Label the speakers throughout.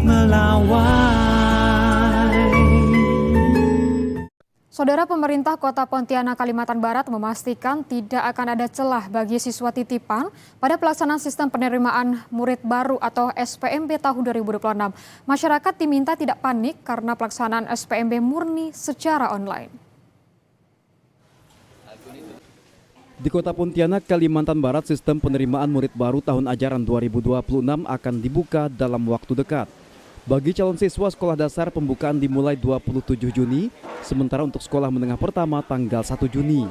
Speaker 1: melawai.
Speaker 2: Saudara, pemerintah Kota Pontianak, Kalimantan Barat memastikan tidak akan ada celah bagi siswa titipan pada pelaksanaan sistem penerimaan murid baru atau SPMB tahun 2026. Masyarakat diminta tidak panik karena pelaksanaan SPMB murni secara online.
Speaker 3: Di Kota Pontianak, Kalimantan Barat, sistem penerimaan murid baru tahun ajaran 2026 akan dibuka dalam waktu dekat. Bagi calon siswa sekolah dasar, pembukaan dimulai 27 Juni, sementara untuk sekolah menengah pertama tanggal 1 Juni.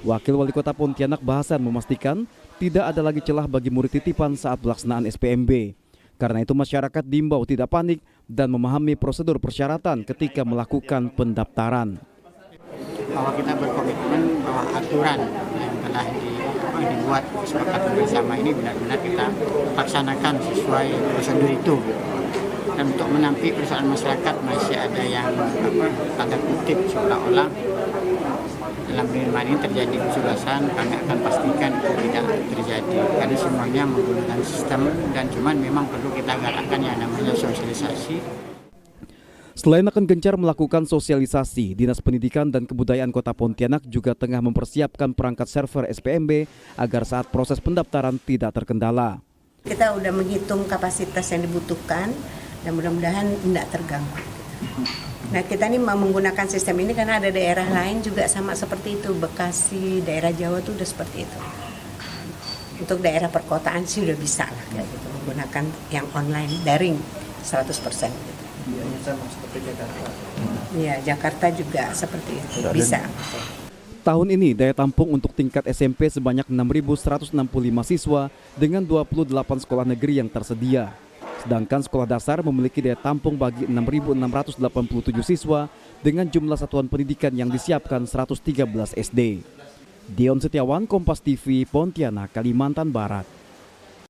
Speaker 3: Wakil Wali Kota Pontianak Bahasan memastikan tidak ada lagi celah bagi murid titipan saat pelaksanaan SPMB. Karena itu masyarakat diimbau tidak panik dan memahami prosedur persyaratan ketika melakukan pendaftaran.
Speaker 4: Bahwa kita berkomitmen bahwa aturan yang telah dibuat kesepakatan bersama ini benar-benar kita laksanakan sesuai prosedur itu. Dan untuk menampik persoalan masyarakat masih ada yang tanda kutip seolah-olah dalam penerimaan ini terjadi kesulitan, kami akan pastikan itu tidak terjadi karena semuanya menggunakan sistem dan cuman memang perlu kita galakkan yang namanya sosialisasi.
Speaker 3: Selain akan gencar melakukan sosialisasi, Dinas Pendidikan dan Kebudayaan Kota Pontianak juga tengah mempersiapkan perangkat server SPMB agar saat proses pendaftaran tidak terkendala.
Speaker 5: Kita udah menghitung kapasitas yang dibutuhkan dan mudah-mudahan tidak terganggu. Nah, kita ini mau menggunakan sistem ini karena ada daerah lain juga sama seperti itu. Bekasi, daerah Jawa itu udah seperti itu. Untuk daerah perkotaan sih udah bisa lah kayak gitu, menggunakan yang online daring 100%. Gitu.
Speaker 4: Sama seperti Jakarta.
Speaker 5: Iya, Jakarta juga seperti itu, bisa.
Speaker 3: Tahun ini daya tampung untuk tingkat SMP sebanyak 6.165 siswa dengan 28 sekolah negeri yang tersedia. Sedangkan sekolah dasar memiliki daya tampung bagi 6.687 siswa dengan jumlah satuan pendidikan yang disiapkan 113 SD. Dion Setiawan, Kompas TV, Pontianak, Kalimantan Barat.